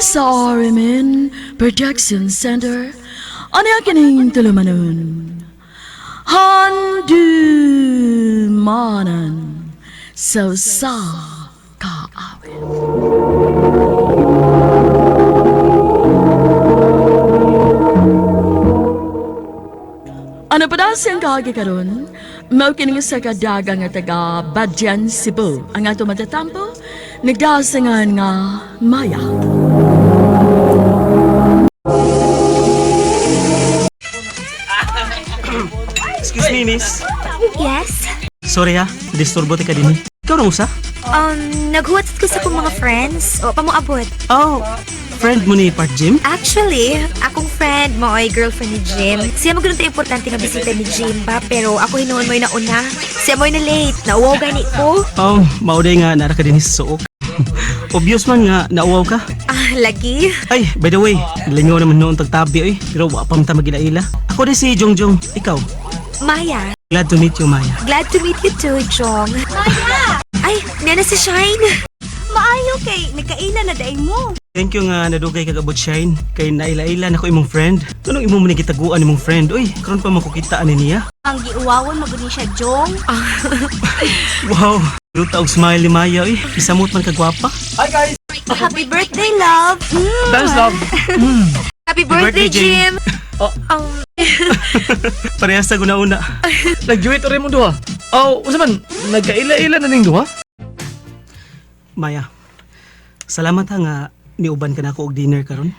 sa RMN Production Center, ano yung kining tulumanon? Handumanan sa kaawit. Ano pa daw siyang kahagi karon? Mao kining sa kadagang nga taga Badyan, Cebu. Ang ato matatampo, nagdasangan nga Maya. Excuse me, miss. Yes? Sorry ha, disturbo ka din. Ikaw na usa? Naghuwatsat ko sa kong mga friends. O, pamuabot. Oh, friend mo ni Part Jim? Actually, akong friend mo ay girlfriend ni Jim. Siya mo ganun importante nga bisita ni Jim ba? Pero ako hinuon mo yung nauna. Siya mo yung na-late. Nauwaw gani ko. Oh, mauday nga nara ka din sa suok. Obvious man nga, nauwaw ka. Lagi. Ay, by the way, nalingaw naman noon tagtabi oy. Pero wa pa man ta magilaila. Ako din si Jongjong. Ikaw? Maya. Glad to meet you, Maya. Glad to meet you too, Jong. Maya! Ay, nena si Shine. Maayo kay nagkaila na daing mo. Thank you nga nadugay kagabot Shine. Kay naila-ila na ko imong friend. Anong imong manigitaguan imong friend? Uy, karon pa makukitaan ni niya. Ang giuwawon maguni siya, Jong. Wow, luta og smile ni Maya oy. Isamot man kagwapa. Happy birthday, love. Thanks, love. Happy birthday, birthday, Jim. Parehas sa guna-una. Nag-duet rin mo duha. Oh, unsa man, nagkaila-ila na ning duha? Maya, salamat ha nga niuban ka na ako og dinner karon.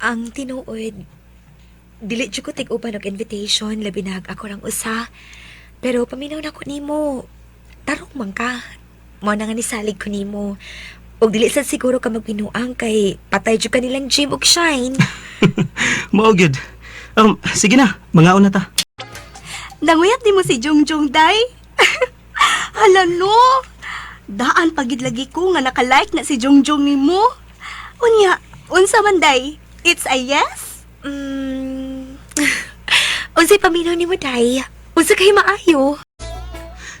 Ang tinuod, dili jud ko tig-uban og invitation, labi na ako rang usa. Pero paminaw na ko nimo. Tarong man ka. Mo na nga nisalig ko nimo. Og dili sad siguro ka magbinuang kay patay jud ka nilang Jim og Shine. Mao gyud. Sige na, mangaon na ta. Nanguyap di mo si Jongjong, day. Hala no. Daan pagid lagi ko nga naka-like na si Jongjong nimo. Unya, unsa man day? It's a yes? Unsay paminaw nimo day? Unsa kay maayo?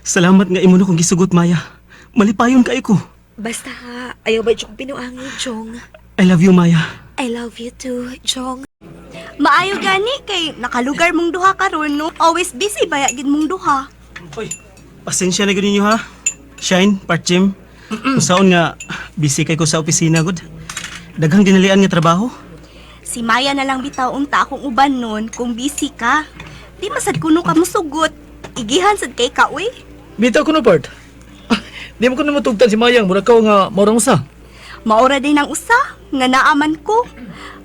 Salamat nga imo na kong gisugot, Maya. Malipayon kay ko. Basta ayaw ba jud pinuangi, Jong? I love you, Maya. I love you too, Jong. Maayo gani kay nakalugar mong duha karon no. Always busy baya gid mong duha. Oy, pasensya na gud ninyo ha. Shine, Part Jim. Usaon nga busy kay ko sa opisina gud. Daghang dinalian nga trabaho. Si Maya na lang bitaw unta akong uban nun kung busy ka. Di masad kuno ka musugot. Igihan sad kay ka uy. Bitaw ko no part. Di mo ko na matugtan si Mayang, mura ka nga maurang usa. Maura din ang usa nga naaman ko.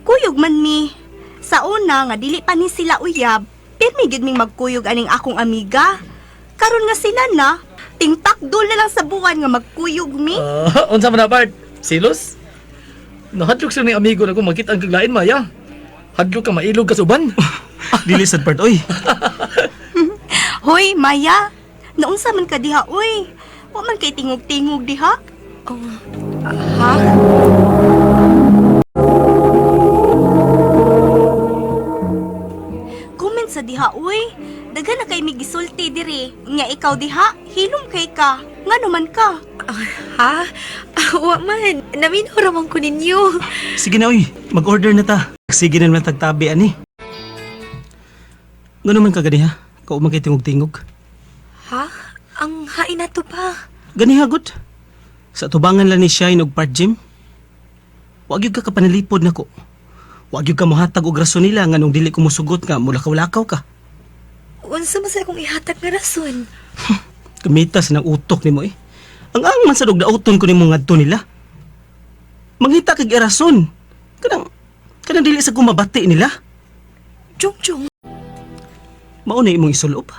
Kuyog man mi. Sa una nga dili pa ni sila uyab, pirmi gid ming magkuyog aning akong amiga. Karon nga sila na, tingtakdol na lang sa buwan nga magkuyog mi. Unsa man na part? Silos? Nahadlok sa ni amigo na kung makita ang kaglain, Maya. Hadlok ka mailog ka sa uban. Dili sad Part, oy. Hoy, Maya, naunsa man ka diha uy? Wa man kay tingog-tingog diha? Ha? Comment sa diha uy. Daghan na kay mi gisulti diri. Nya ikaw diha, hilom kay ka. Ngano man ka? Ha? Wa man. Naminaw raman ko ninyo. Sige na, oy. Mag-order na ta. Sige na naman tagtabi, ani. Ngano man ka gani ha? Kau man kay tingog-tingog. Ha? Ang hain na to pa. Gani hagot. Sa tubangan lang ni Shine og Part Jim. Wag gyud ka kapanalipod nako. Wag gyud ka mohatag og rason nila nga nung dili ko mosugot nga mulakaw-lakaw ka. Unsa man sa akong ihatag nga rason? Kamitas ng utok nimo eh. Ang man sa dugdauton ko nimo ngadto nila. Manghita kag rason. Kanang dili sa kumabati nila. Jong. Mao na imong isulob.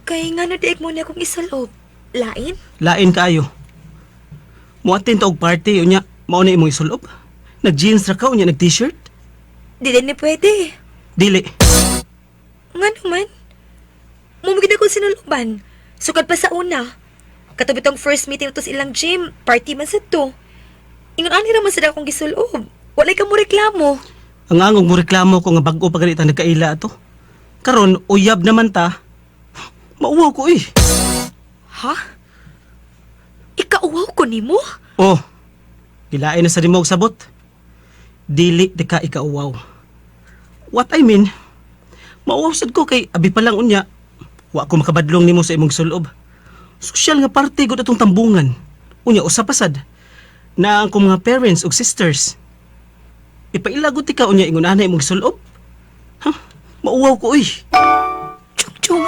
Kay nga na diig mo na akong isalob. Lain? Lain kaayo. Muatin ta og party unya mao na imong isulob. Nag-jeans ra ka unya nag-t-shirt? Di din ni pwede. Dili. Nga naman. Mumigid ako sinuluban. Sukad pa sa una. Katabi tong first meeting to sa ilang gym, party man sa to. Ingon ani raman sa akong gisulob. Walay ka mo reklamo. Ang angong mo reklamo ko nga bag-o pa ganita nagkaila ato. Karon uyab naman ta. Mauwaw ko eh. Ha? Ikauwaw ko nimo? Oh. Gilain na sa rimog sabot. dili di ka ikauwaw. What I mean, mauwaw sad ko kay abi pa lang unya. Wa ko makabadlong nimo sa imong sulob. Sosyal nga parte gud atong tambungan. Unya usa pa sad na ang kong mga parents ug sisters. Ipailagot ti ka unya ingon ana imong sulob. Ha? Mauwaw ko uy. Jung,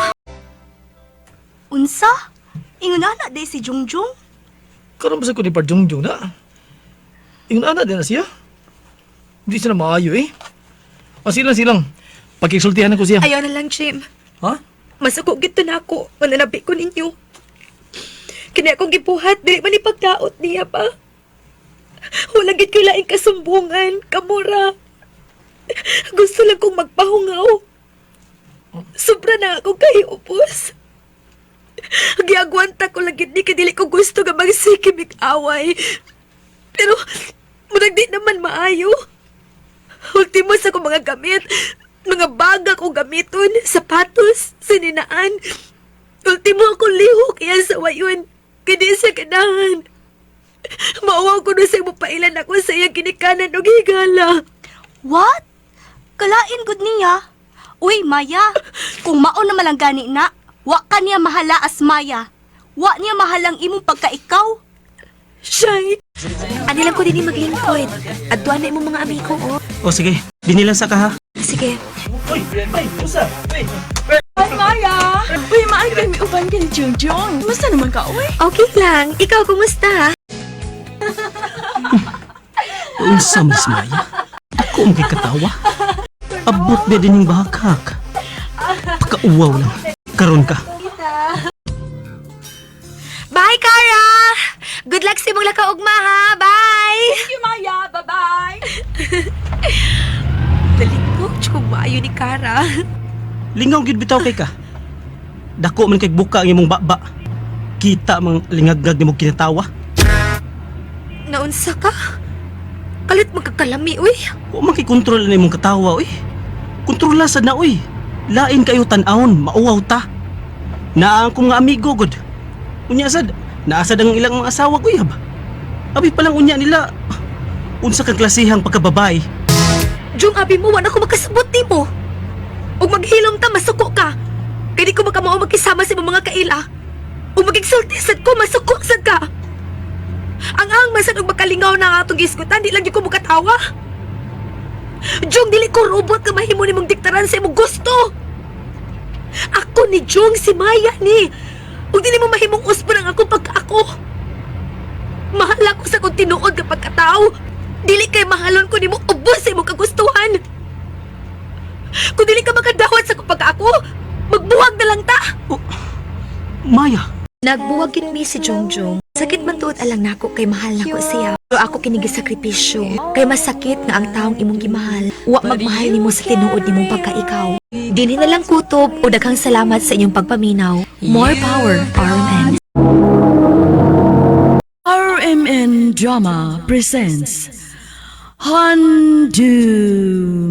Unsa? Ingon na day si Jungjung. Karon ba sa ko ni Parjungjung na? Ingon ana din na siya. Hindi siya na maayo eh. Silang. Pagkisultihan ko siya. ayaw na lang, Jim. Ha? Masako gito na ako. Mananabi ko ninyo. Kini akong gibuhat, dili man ipagdaot niya pa. Wala gid kay laing kasumbungan, kamura. Gusto lang kong magpahungaw. Sobra na ako kayupos. Giagwanta ko lang gid ni kay dili ko gusto nga magsikimik away. Pero murag di naman maayo. Ultimo sa akong mga gamit, mga baga ko gamiton, sapatos, sininaan. Ultimo ako lihok yan sa wayon. Kadi sa ganahan. Maawa ko na sa mapailan ako sa iyang kinikanan o higala. What? Kalain gud niya? Uy, Maya, kung mao na malang gani na, wa ka niya mahala as Maya. Wa niya mahalang imong pagkaikaw. Shine! Ani lang ko din maglingkod. Adtuan na imong mga amigo, oh. O sige, dinilang sa ka ha. Sige. Ay, Maya! Uy, maagay may uban ka ni Jungjung. Basta naman ka, uy? Okay lang. Ikaw, kumusta? Unsa Miss Maya? Ako ang katawa. Abot ba din yung bahagkak? Pagkauwaw lang. Karon ka. Bye, Kara! Good luck sa imong lakaugma, ha? Bye! Thank you, Maya! Bye-bye! Daling ko, tsukong maayo ni Kara. Lingaw gid bitaw kay ka. Dako man kay buka ang imong baba. Kita mang lingaggag nimo kinatawa. Naunsa ka? Kalit magkakalami, uy. Wa man kay kontrol na imong katawa oy. Kontrola sad na oy. Lain kayo tan-awon, mauwaw ta. Naa ang kong nga amigo god. Unya sad, naasad ang ilang mga asawa uyab. Abi pa lang unya nila. Unsa kang klasihang pagkababay. Jung, abi mo, wala ko makasabot ni mo. Ug maghilom ta, masuko ka. Kaya di ko makamao magkisama sa imong mga kaila. Ug magigsulti sad ko, masuko sad ka. Ang masad ug makalingaw na nga atong giskutan, di lang di ko mukatawa. Jung, dili ko robot nga mahimo nimong diktaran sa imong gusto. Ako ni Jung, si Maya ni. Ug dili mo mahimong usbon ang akong pagka-ako. Mahal ako sa kong tinuod nga pagkatao. Dili kay mahalon ko nimo ubos sa imong kagustuhan. Kung dili ka makadawat sa kong pagka-ako, magbuwag na lang ta. Maya, Nagbuwag yun mi si Jongjong. Sakit man tuod alang nako kay mahal nako siya. Pero ako kinigisakripisyo. Kay masakit nga ang taong imong gimahal. Wa magmahal nimo sa tinuod nimong pagkaikaw. Dili na lang kutob o daghang salamat sa inyong pagpaminaw. More power, RMN. RMN Drama presents Handu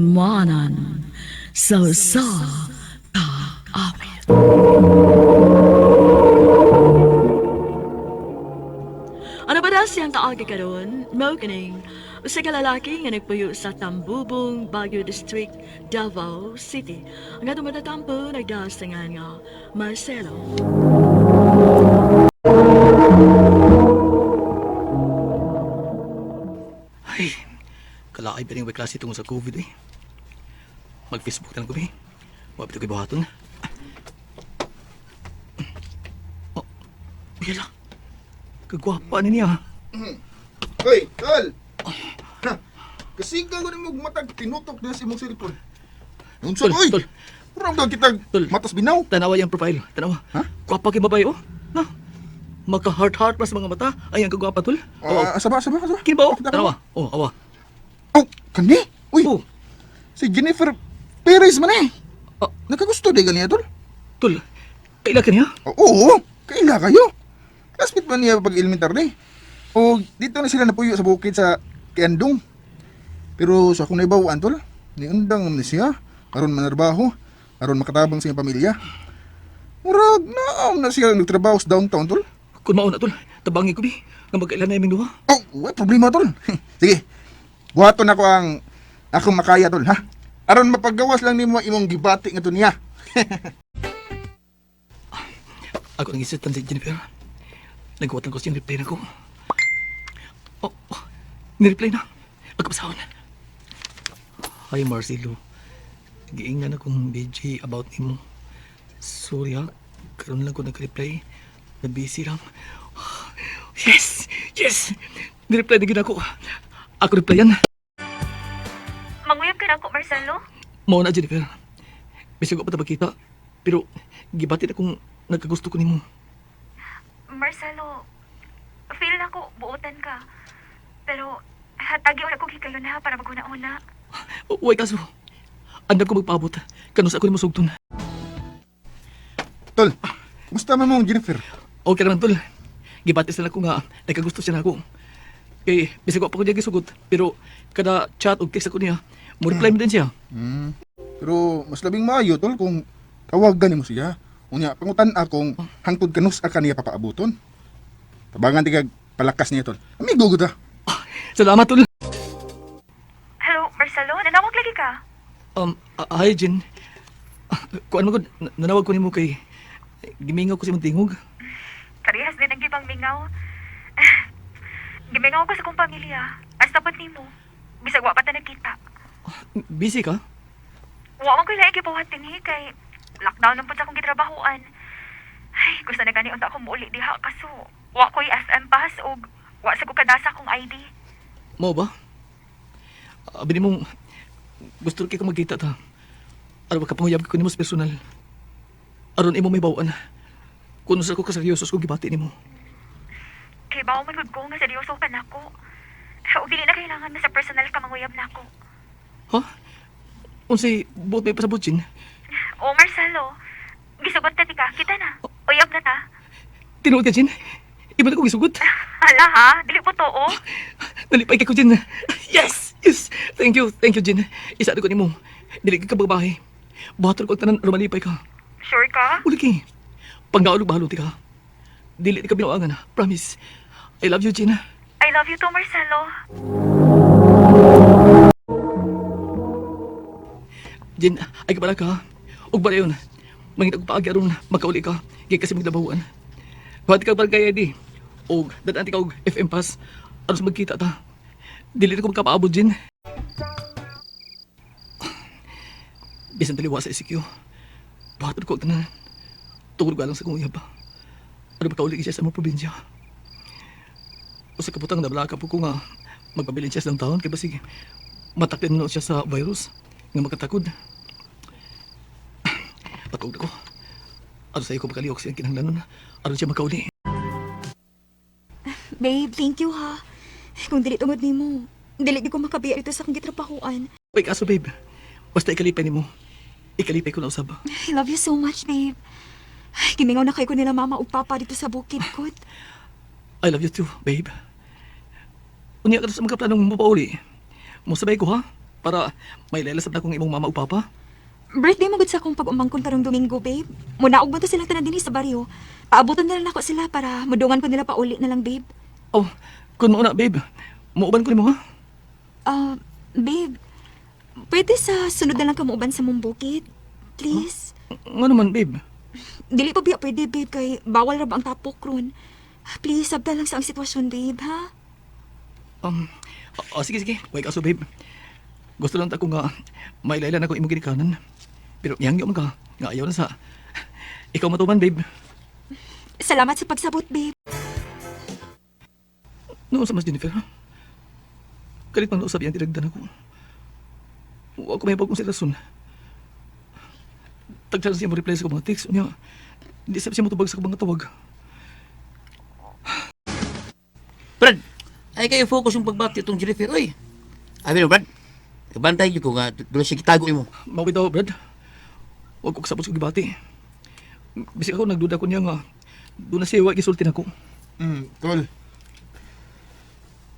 Manan So Sa Ka Awit. Ano ba daw siyang kaagi karon? Mao kining usa ka lalaki nga nagpuyo sa Tambubong, Baguio District, Davao City. Ang atong matatampo nagdasangan nga Marcelo. Ay, kalaay pa rin yung klase tungkol sa COVID eh. Mag-Facebook lang ko eh. Wapit ko buhaton. Oh, yala. Kagwapa na niya. Hoy, tol! Kasigang ko rin matag tinutok na sa imong cellphone. Unsa Tol, oy? tol. Kurang daw kitag Tol. matas binaw. Tanawa yung profile. Tanawa. Ha? Gwapa kay babae oh. Na. Magka-heart-heart pa sa mga mata. Ay, ang kagwapa tol. Awa. Asaba. Kini ba oh? Tanawa. Oh, awa. Oh, kani? Uy, Oh, si Jennifer Perez man eh. Ah. Nakagusto di ganiya, tol? tol. Kaila ka niya? Oo, kaila kayo. Classmate man niya pag elementary. O dito na sila napuyo sa bukid sa Kiandong. Pero sa akong naibawaan, tol, niundang na siya. Karon manarbaho. Karon makatabang sa iyang pamilya. Murag na siya nagtrabaho sa downtown, tol. Kung mauna tol, tabangi ko bi. Nga magkailan na yung duha. Oh, wala problema, tol. Sige, Buhaton ako ang akong makaya tol ha. Aron mapagawas lang nimo imong gibati nga to niya. Ako nang isitan si Jennifer. Nagkuwatan ko siyang reply na ko. Nireply na. Pagkapasahon. Hi Marcelo. Giingan akong BJ about nimo. Sorry ha. Karoon lang ko nag-reply. Na-busy lang. Yes! Yes! Nireply na gina ko. Ako replyan. Manguyab ka na ako, Marcelo? Mao na Jennifer. Bisag ko pa kita. Pero gibatit akong nagkagusto ko nimo. Marcelo, feel na ko, buotan ka. Pero, hatagi wala kong hikayon ha para maguna-una. Uy kaso. Andam ko magpaabot. Kanus ako nimo sugton. Tol, gusto man mong Jennifer? Okay naman tol. Gibatis na ako nga nagkagusto siya na ako. Kay bisag ko pa ko niya gisugot. Pero kada chat o text ako niya, mo reply mo din siya. Pero mas labing maayo tol kung tawagan nimo siya. Unya pangutan akong hangtod kanus ka niya papaabuton. Tabangan tigag palakas niya tol. Amigo gud ta. Salamat tol. Hello, Marcelo? Nanawag lagi ka? Hi Jen. Kuan mo ko, nanawag ko nimo kay gimingaw ko si mong tingog. Parehas din ang gibang mingaw. Gimingaw ko sa kong pamilya. Hasta ba't nimo? Bisag wa pa ta nagkita. Busy ka? Wa man ko ilaig ibuhat din kay lockdown na po sa akong gitrabahoan. Ay, gusto na gani unta akong muuli diha kaso wa ko'y SM pass o wa sa ko kadasa kong ID. Mo ba? Abi mo gusto kay ko magkita ta. Aron makapanguyab ko nimo sa personal. Aron imo may bawaan. Kung sa ko kaseryoso ko gibati nimo. Kay bawo man gud ko nga seryoso pa nako. O dili na kailangan na sa personal ka manguyab nako. Ha? Unsay buot may pasabot Jen? O Marcelo, gisugot ta tika, kita na. Uyab na ta. Tinuod ka Jen? Iba na ko gisugot. Hala ha, dili po to o. Nalipay ka ko Jen. Yes! Yes! Thank you Jen. Isa ko nimo. Dili ka babae. Buhaton ko ang tanan aron malipay ka. Sure ka? Uli ki. Panggaulog bahalo ti ka. Dili ti ka binawangan. Promise. I love you, Jen. I love you too, Marcelo. Jen, ay kabala ka. Ug ba yun? Mangita ko paagi aron makauli ka. Kaya kasi maglabawan. Buhat ka barangay ID. Og dadaan ti ka og FM pass. Aron sa magkita ta. Dili na ko magkapaabot, Jen. Bisan taliwa sa ICQ. Buhaton ko ang tanan. Tungkol ka lang sa kong uyab. Ano ba kauli siya sa mga probinsya? O sa kaputang nabalaka po ko nga magpabilin siya sa taon kaya basig matakin mo siya sa virus nga makatakod. Patugod ko. Ano sa'yo ko makaliok siya kinahanglanon. Ano siya makauli. Babe, thank you ha. Kung dili tungod nimo, dili di ko makabiya ito sa akong gitrabahoan. Uy, kaso babe. Basta ikalipay ni mo. Ikalipay ko na usab. I love you so much, babe. Gimingaw na kay ko nila mama ug papa dito sa bukid ko. I love you too, babe. Unya ka sa mga planong mo pauli. Musabay ko ha? Para may lelasap na kong imong mama o papa. Birthday mo gud sa akong pag-umangkon karong Domingo, babe. Munaog ba to silang tanan dinhi sa baryo? Paabutan na lang ako sila para mudungan ko nila pauli na lang, babe. Oh, kun mo na, babe. Muuban ko ni mo ha? Babe. Pwede sa sunod na lang ka muuban sa mong bukid? Please? Nga naman, babe. Dili pa biya pwede, babe, kay bawal ra ba ang tapok ron. Please, sabda lang sa ang sitwasyon, babe, ha? Sige. Huwag kaso, babe. Gusto lang tako nga mailailan ako imong ginikanan. Pero yangyo man ka. Nga ayaw na sa... Ikaw matuman, babe. Salamat sa pagsabot, babe. Noon sa mas Jennifer, ha? Kalit man usap yan tinagdan ako. Huwag ko may pagkong silason. Tagsan siya mo reply sa mga text. Unya, hindi sabi siya matubag sa mga tawag. Brad, ay kayo focus yung pagbati itong Jennifer, oy. Abi no, Brad. Kabantay yun ko nga, doon siya kitago mo. Mawit daw, Brad. Huwag ko kasapos ko gibati. Bisik ako, nagduda ko niya nga. Doon na siya, huwag isultin ako. Tol.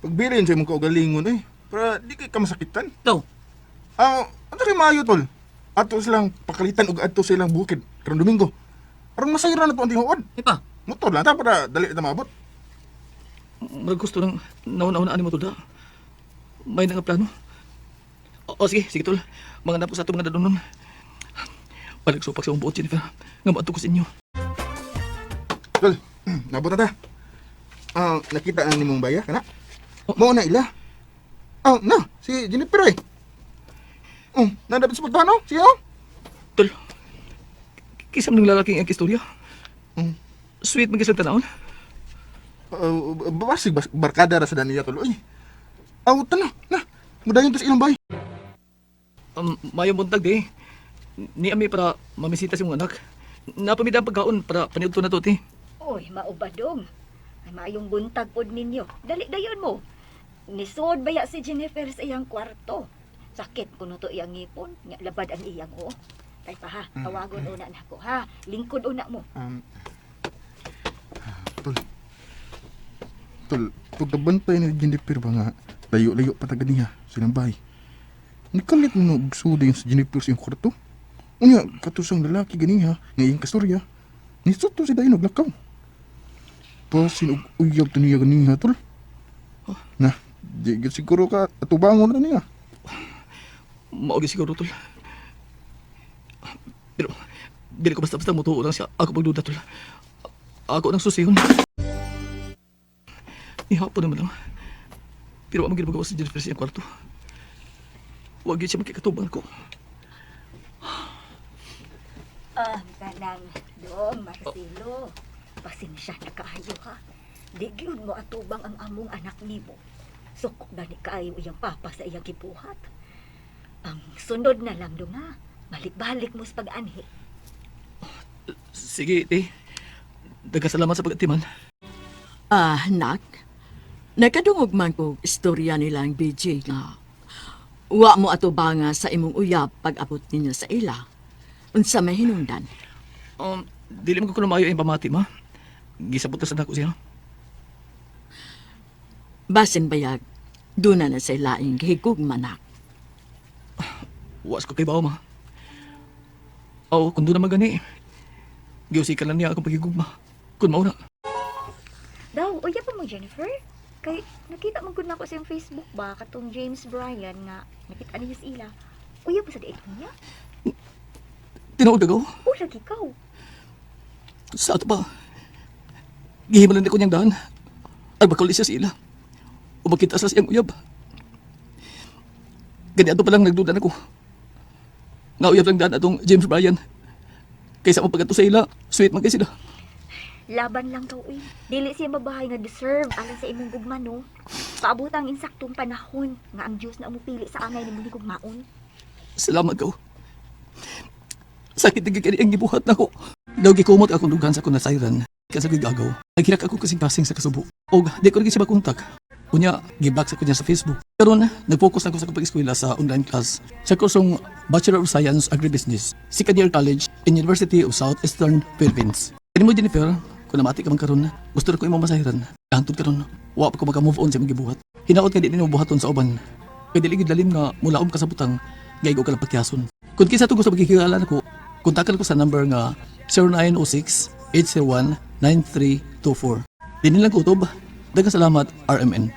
Pagbilin sa imong kaugalingon para di kay ka masakitan. Ito, Ano kay maayo tol? Ato silang pakalitan ug adto silang bukid karong Domingo. Aron masayra na to ang tinuod. ipa. Motor lang ta para dali ta maabot. Gusto ng nauna-una mo to da. may nga plano. O sige, sige tol. Mga napo sa itong mga dadonon. Palagsupak sa buot, Jennifer. Nga maato ko sa inyo. Tol, nabot na ta. Nakita na ni mong baya, kana? Mo na ila. Na, si Jennifer eh. Nandapit sa pagtano, siya. Tol, kisam ng lalaking ang istorya. Mm. Sweet mag-isang tanahon. Basig barkada ra sa daniya tol. Uy. Tano, na. Mudayon to sa ilang bay. Mayong buntag di. Ni Ami para mamisita sa mong anak. Napamida ang pagkaon para paniudto na to, ti. Oy, maubadong. Ay maayong buntag pod ninyo. Dali dayon mo. Nisod baya si Jennifer sa iyang kwarto. Sakit kuno to iyang ngipon, nga labad ang iyang o. Tay pa ha, tawagon una nako ha. Lingkod una mo. Tol, pagkabantay ni Jennifer ba nga, layo-layo pataga niya silang bay. Nikalit mo na ugsuda yung sa Jennifer sa iyong kwarto. Unya, katusang lalaki ganiha, ngayong kastorya. Nisot to si Dayon naglakaw. Pasin uyab to niya ganiha, tol. Na, di siguro ka atubangon na niya. Maogi siguro, tol. Pero, dili ko basta-basta mutuo lang siya. Ako pagduda, tol. Ako nang susiyon. Ihapon naman lang. Pero wag mo ginagawa sa Jennifer sa iyang kwarto. Huwag yun siya magkikatuban ko. Kanang dong, Marcelo. Pasensya na kaayo ha. Di gyud mo atubang ang among anak nimo. Sukok na ni kaayo iyang papa sa iyang gibuhat. Ang sunod na lang dong ha. Balik-balik mo sa pag-anhi. Sige, te. Dagasalamat sa pagkatiman. Nak, nakadungog man ko istorya nilang BJ nga wa mo atubanga sa imong uyab pag-abot ninyo sa ila. Unsa may hinungdan? Dili mo ko kuno maayo yung pamati, ma. Gisabot na sa dako siya. Basin bayag, duna na sa ilaing gihigog manak. Was ko kay bao, ma. Kung doon naman gani. Giusikan lang niya akong pagigugma. Kung mauna. Daw, uya pa mo Jennifer? Kay nakita mo gud nako sa iyang Facebook ba katong James Bryan nga nakita niya sa ila. Uya pa sa diit niya? Tinuod agaw. O lagi ikaw. Sa ato pa. Gihimalan ko niyang daan. Ay bakal siya sa ila. O makita sa siyang uyab. Ganyan pa lang nagduda ako. Nga uyab lang daan atong James Bryan. Kaysa mo pagkato sa ila, sweet man kay sila. Laban lang ka, uy. Dili siya babahay nga deserve alang sa imong gugma, no? Paabot ang insaktong panahon nga ang Diyos na umupili sa angay ni mong gugmaon. Salamat ko. Sakit na gagani ang gibuhat na ko. Daw gikumot akong dugan sa akong nasayran. Kasi ako'y gagaw. Naghirak ako kasing-kasing sa kasubo. O di ko rin siya makontak. Unya, giblock sa ko niya sa Facebook. Karon nag-focus na ako sa pag-eskwela sa online class sa kursong Bachelor of Science Agribusiness, second year college in University of Southeastern Philippines. Kani mo Jennifer, kung namati ka man karon, gusto na ko imong masahiran. Hantod karon, wa pa ko maka-move on sa imong gibuhat. Hinaot ka di nimo buhaton sa uban. Kay dili gid lalim nga mulaom ka sa butang, gaygo ka lang pagkiason. Kung kinsa to gusto magkikilala nako, kontakan ko sa number nga 0906-801-9324. Dinin lang kutob. Daghang salamat, RMN.